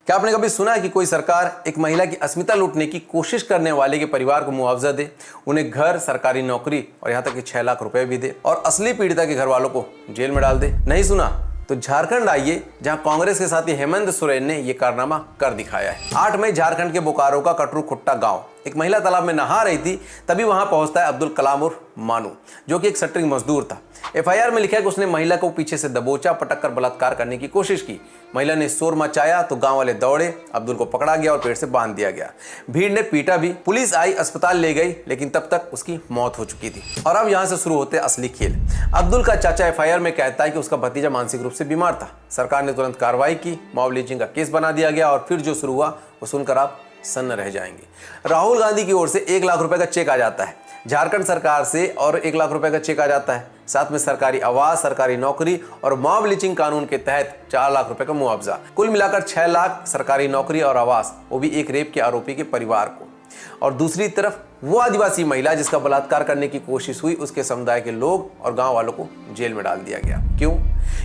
क्या आपने कभी सुना है कि कोई सरकार एक महिला की अस्मिता लूटने की कोशिश करने वाले के परिवार को मुआवजा दे, उन्हें घर, सरकारी नौकरी और यहाँ तक कि 6 लाख रुपए भी दे और असली पीड़िता के घर वालों को जेल में डाल दे? नहीं सुना? तो झारखंड आइए, जहां कांग्रेस के साथी हेमंत सोरेन ने यह कारनामा कर दिखाया है। 8 मई झारखंड के बोकारो का कटरू खुट्टा गांव, एक महिला तालाब में नहा रही थी, तभी वहां पहुंचता है अब्दुल कलाम उर्फ मानू, जो कि एक शटरिंग मजदूर था। एफआईआर में लिखा है कि उसने महिला को पीछे से दबोचा, पटक कर बलात्कार करने की कोशिश की। महिला ने शोर मचाया तो गांव वाले दौड़े, अब्दुल को पकड़ा गया और पेड़ से बांध दिया गया। भीड़ ने पीटा भी, पुलिस आई, अस्पताल ले गई, लेकिन तब तक उसकी मौत हो चुकी थी। और अब यहां से शुरू होते असली खेल। अब्दुल का चाचा एफआईआर में कहता है कि उसका भतीजा मानसिक रूप से बीमार था। सरकार ने तुरंत कार्रवाई की, मॉब लिंचिंग का केस बना दिया गया और फिर जो शुरू हुआ वो सुनकर आप सन्न रह जाएंगे। राहुल गांधी की ओर से 1 लाख रुपए का चेक आ जाता है, झारखंड सरकार से और 1 लाख रुपए का चेक आ जाता है, साथ में सरकारी आवास, सरकारी नौकरी और मॉब लिंचिंग कानून के तहत 4 लाख रुपए का मुआवजा। कुल मिलाकर 6 लाख सरकारी नौकरी और आवास, वो भी एक रेप के आरोपी के परिवार को। और दूसरी तरफ वो आदिवासी महिला जिसका बलात्कार करने की कोशिश हुई, उसके समुदाय के लोग और गांव वालों को जेल में डाल दिया गया। क्यों?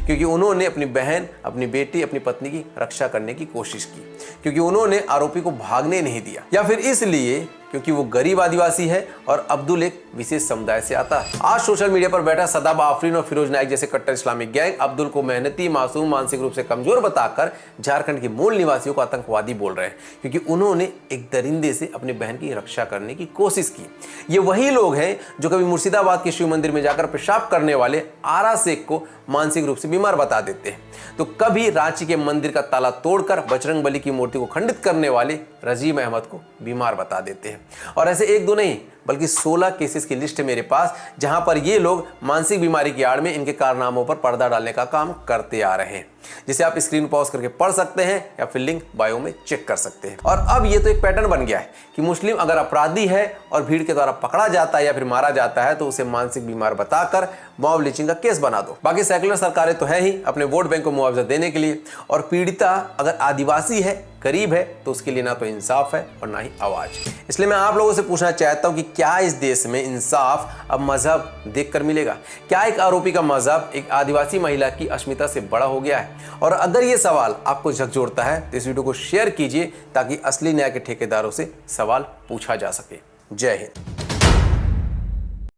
क्योंकि उन्होंने अपनी बहन, अपनी बेटी, अपनी पत्नी की रक्षा करने की कोशिश की, क्योंकि उन्होंने आरोपी को भागने नहीं दिया, या फिर इसलिए क्योंकि वो गरीब आदिवासी है और अब्दुल एक विशेष समुदाय से आता है। आज सोशल मीडिया पर बैठा सदाब आफरीन और फिरोज नाइक जैसे कट्टर इस्लामिक गैंग अब्दुल को मेहनती, मासूम, मानसिक रूप से कमजोर बताकर झारखंड के मूल निवासियों को आतंकवादी बोल रहे हैं, क्योंकि उन्होंने एक दरिंदे से अपनी बहन की रक्षा करने की कोशिश की। ये वही लोग हैं जो कभी मुर्शिदाबाद के शिव मंदिर में जाकर पेशाब करने वाले आरा शेख को मानसिक रूप से बीमार बता देते हैं, तो कभी रांची के मंदिर का ताला तोड़कर बजरंगबली की मूर्ति को खंडित करने वाले रजीम अहमद को बीमार बता देते हैं। और ऐसे 1-2 नहीं, बल्कि 16 केसेस की लिस्ट है मेरे पास, जहां पर ये लोग मानसिक बीमारी की आड़ में इनके कारनामों पर पर्दा डालने का काम करते आ रहे हैं, जिसे आप स्क्रीन पॉज करके पढ़ सकते हैं या फिर लिंक बायो में चेक कर सकते हैं। और अब ये तो एक पैटर्न बन गया है कि मुस्लिम अगर अपराधी है और भीड़ के द्वारा पकड़ा जाता है या फिर मारा जाता है तो उसे मानसिक बीमार बताकर मॉब लिंचिंग का केस बना दो। बाकी सेकुलर सरकारें तो है ही अपने वोट बैंक को मुआवजा देने के लिए, और पीड़िता अगर आदिवासी है, गरीब है, तो उसके लिए ना तो इंसाफ है और ना ही आवाज। इसलिए मैं आप लोगों से पूछना चाहता हूं कि क्या इस देश में इंसाफ अब मजहब देखकर मिलेगा? क्या एक आरोपी का मजहब एक आदिवासी महिला की अस्मिता से बड़ा हो गया है? और अगर ये सवाल आपको झकझोरता है तो इस वीडियो को शेयर कीजिए ताकि असली न्याय के ठेकेदारों से सवाल पूछा जा सके। जय हिंद।